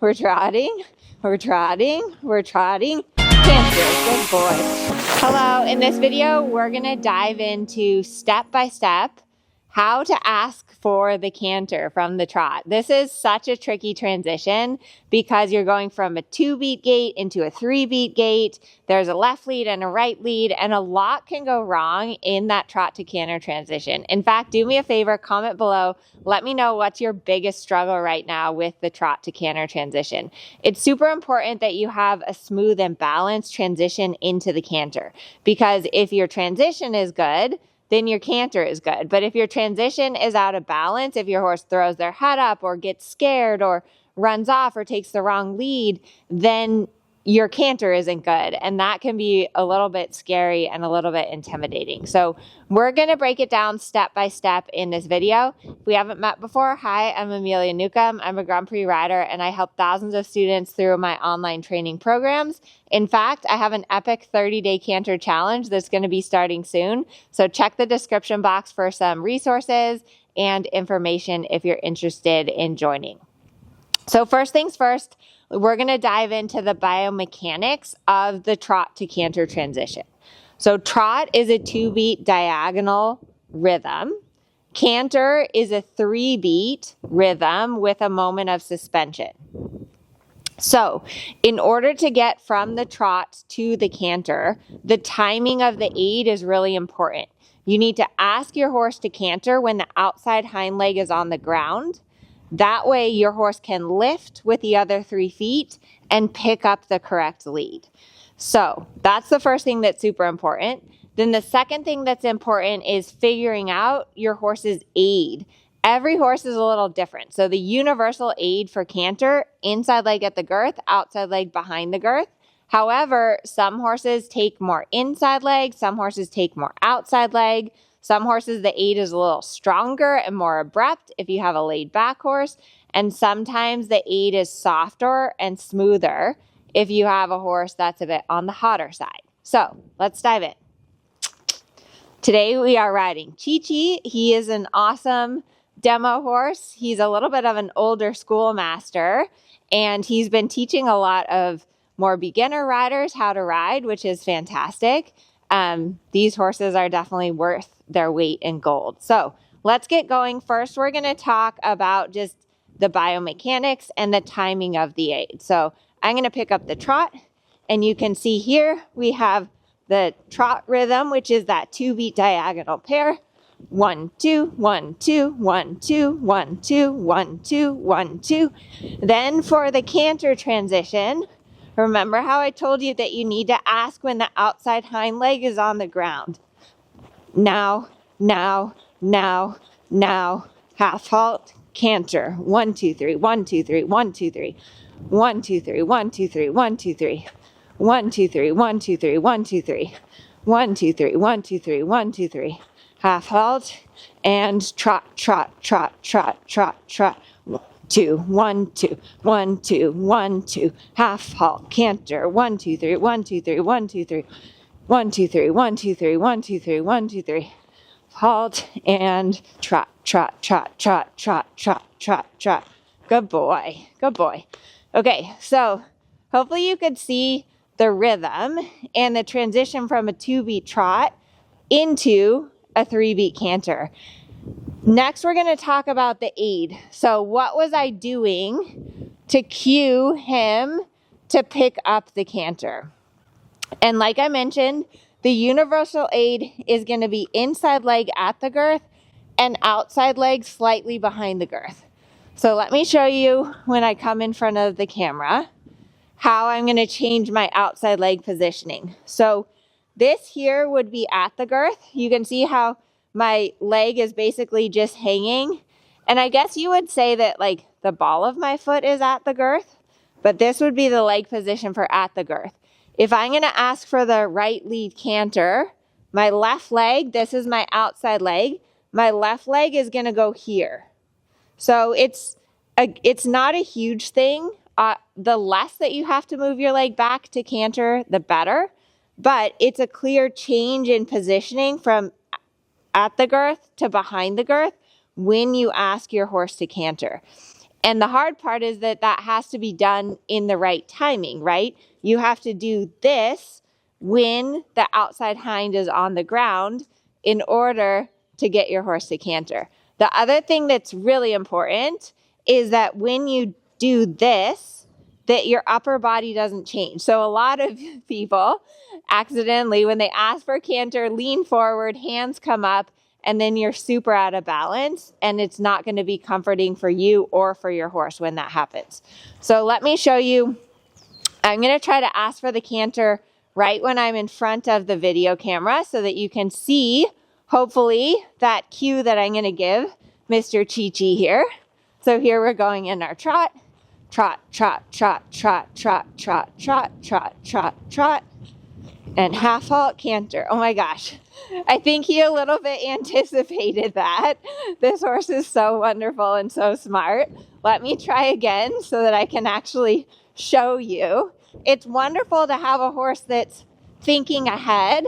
we're trotting, we're trotting, we're trotting. Canter, good boy. Hello, in this video, we're gonna dive into step-by-step how to ask for the canter from the trot. This is such a tricky transition because you're going from a 2-beat gait into a 3-beat gait. There's a left lead and a right lead, and a lot can go wrong in that trot to canter transition. In fact, do me a favor, comment below. Let me know what's your biggest struggle right now with the trot to canter transition. It's super important that you have a smooth and balanced transition into the canter, because if your transition is good, then your canter is good. But if your transition is out of balance, if your horse throws their head up or gets scared or runs off or takes the wrong lead, then your canter isn't good. And that can be a little bit scary and a little bit intimidating. So we're gonna break it down step by step in this video. If we haven't met before, hi, I'm Amelia Newcomb. I'm a Grand Prix rider and I help thousands of students through my online training programs. In fact, I have an epic 30-day canter challenge that's gonna be starting soon. So check the description box for some resources and information if you're interested in joining. So first things first, we're going to dive into the biomechanics of the trot to canter transition. So trot is a 2-beat diagonal rhythm. Canter is a 3-beat rhythm with a moment of suspension. So in order to get from the trot to the canter, the timing of the aid is really important. You need to ask your horse to canter when the outside hind leg is on the ground. That way your horse can lift with the other 3 feet and pick up the correct lead. So that's the first thing that's super important. Then the second thing that's important is figuring out your horse's aid. Every horse is a little different. So the universal aid for canter, inside leg at the girth, outside leg behind the girth. However, some horses take more inside leg, some horses take more outside leg. Some horses, the aid is a little stronger and more abrupt if you have a laid back horse. And sometimes the aid is softer and smoother if you have a horse that's a bit on the hotter side. So let's dive in. Today we are riding Chi-Chi. He is an awesome demo horse. He's a little bit of an older schoolmaster, and he's been teaching a lot of more beginner riders how to ride, which is fantastic. These horses are definitely worth their weight in gold. So let's get going. First, we're going to talk about just the biomechanics and the timing of the aid. So I'm going to pick up the trot, and you can see here we have the trot rhythm, which is that 2-beat diagonal pair. 1, 2, 1, 2, 1, 2, 1, 2, 1, 2, 1, 2. Then for the canter transition, remember how I told you that you need to ask when the outside hind leg is on the ground. Now, now, now, now, half halt, canter. 1, 2, 3, 1, 2, 3, 1, 2, 3. 1, 2, 3, 1, 2, 3, 1, 2, 3. 1, 2, 3, 1, 2, 3, 1, 2, 3. 1, 2, 3, 1, 2, 3, 1, 2, 3. Half halt and trot, trot, trot, trot, trot, trot. 2, 1, 2, 1, 2, 1, 2. Half halt, canter. 1, 2, 3, 1, 2, 3, 1, 2, 3. 1, 2, 3, 1, 2, 3, 1, 2, 3, 1, 2, 3. Halt and trot, trot, trot, trot, trot, trot, trot, trot. Good boy, good boy. Okay, so hopefully you could see the rhythm and the transition from a 2-beat trot into a 3-beat canter. Next, we're going to talk about the aid. So what was I doing to cue him to pick up the canter? And like I mentioned, the universal aid is going to be inside leg at the girth and outside leg slightly behind the girth. So let me show you when I come in front of the camera how I'm going to change my outside leg positioning. So this here would be at the girth. You can see how my leg is basically just hanging. And I guess you would say that like the ball of my foot is at the girth, but this would be the leg position for at the girth. If I'm going to ask for the right lead canter, my left leg, this is my outside leg, my left leg is going to go here. So it's not a huge thing. The less that you have to move your leg back to canter, the better. But it's a clear change in positioning from at the girth to behind the girth when you ask your horse to canter. And the hard part is that that has to be done in the right timing, right? You have to do this when the outside hind is on the ground in order to get your horse to canter. The other thing that's really important is that when you do this, that your upper body doesn't change. So a lot of people accidentally, when they ask for canter, lean forward, hands come up, and then you're super out of balance, and it's not going to be comforting for you or for your horse when that happens. So let me show you. I'm going to try to ask for the canter right when I'm in front of the video camera so that you can see, hopefully, that cue that I'm going to give Mr. Chi-Chi here. So here we're going in our trot, trot, trot, trot, trot, trot, trot, trot, trot, trot, trot, and half halt canter. Oh my gosh. I think he a little bit anticipated that. This horse is so wonderful and so smart. Let me try again so that I can actually show you. It's wonderful to have a horse that's thinking ahead,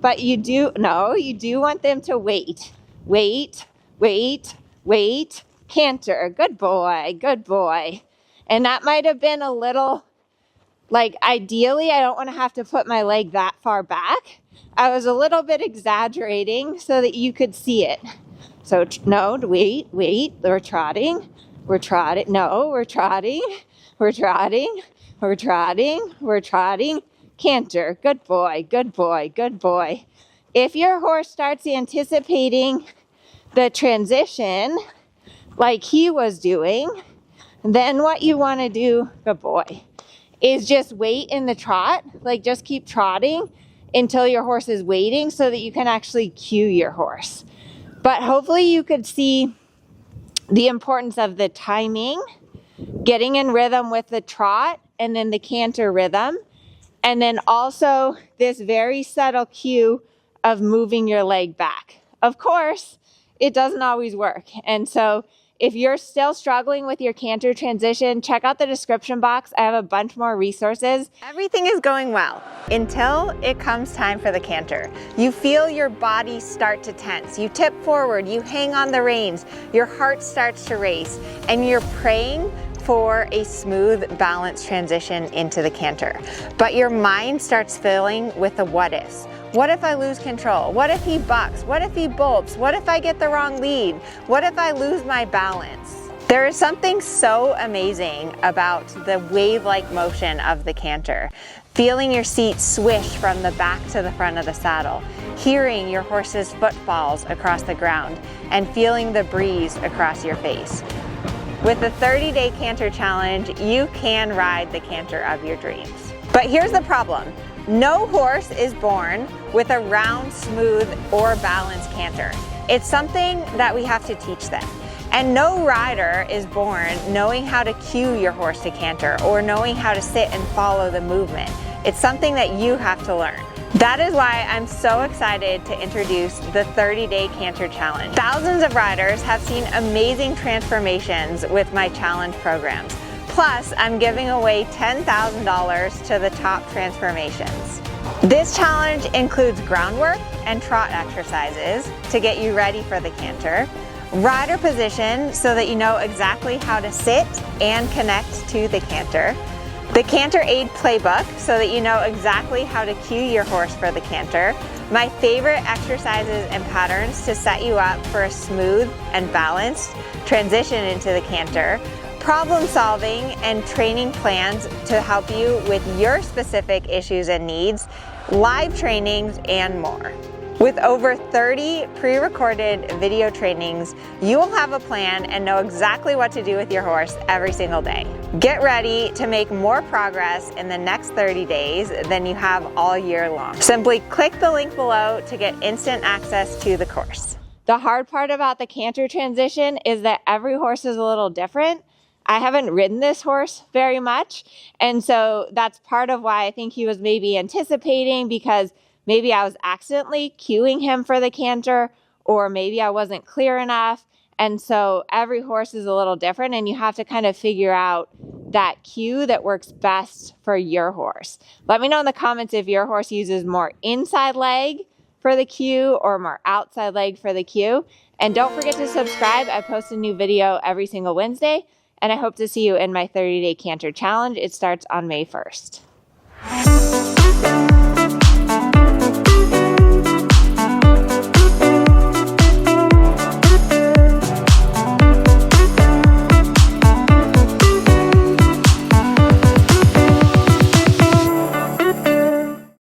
but you do want them to wait. Wait, wait, wait, canter. Good boy, good boy. And that might have been a little, like, ideally, I don't want to have to put my leg that far back. I was a little bit exaggerating so that you could see it. So, no, wait, we're trotting, no, we're trotting, we're trotting, we're trotting, we're trotting, canter, good boy, good boy, good boy. If your horse starts anticipating the transition like he was doing, then what you want to do, good boy, is just wait in the trot, like just keep trotting until your horse is waiting so that you can actually cue your horse. But hopefully you could see the importance of the timing, getting in rhythm with the trot and then the canter rhythm, and then also this very subtle cue of moving your leg back. Of course, it doesn't always work. And so if you're still struggling with your canter transition, check out the description box. I have a bunch more resources. Everything is going well until it comes time for the canter. You feel your body start to tense. You tip forward, you hang on the reins, your heart starts to race, and you're praying for a smooth, balanced transition into the canter. But your mind starts filling with the what ifs. What if I lose control? What if he bucks? What if he bolts? What if I get the wrong lead? What if I lose my balance? There is something so amazing about the wave-like motion of the canter. Feeling your seat swish from the back to the front of the saddle, hearing your horse's footfalls across the ground, and feeling the breeze across your face. With the 30-day canter challenge, you can ride the canter of your dreams. But here's the problem. No horse is born with a round, smooth, or balanced canter. It's something that we have to teach them. And no rider is born knowing how to cue your horse to canter or knowing how to sit and follow the movement. It's something that you have to learn. That is why I'm so excited to introduce the 30-day canter challenge. Thousands of riders have seen amazing transformations with my challenge programs. Plus, I'm giving away $10,000 to the top transformations. This challenge includes groundwork and trot exercises to get you ready for the canter, rider position so that you know exactly how to sit and connect to the canter, the Canter Aid playbook so that you know exactly how to cue your horse for the canter, my favorite exercises and patterns to set you up for a smooth and balanced transition into the canter, problem solving and training plans to help you with your specific issues and needs, live trainings, and more. With over 30 pre-recorded video trainings, you will have a plan and know exactly what to do with your horse every single day. Get ready to make more progress in the next 30 days than you have all year long. Simply click the link below to get instant access to the course. The hard part about the canter transition is that every horse is a little different. I haven't ridden this horse very much, and so that's part of why I think he was maybe anticipating, because maybe I was accidentally cueing him for the canter, or maybe I wasn't clear enough. And so every horse is a little different, and you have to kind of figure out that cue that works best for your horse. Let me know in the comments if your horse uses more inside leg for the cue or more outside leg for the cue. And don't forget to subscribe. I post a new video every single Wednesday. and I hope to see you in my 30-day canter challenge. It starts on May 1st.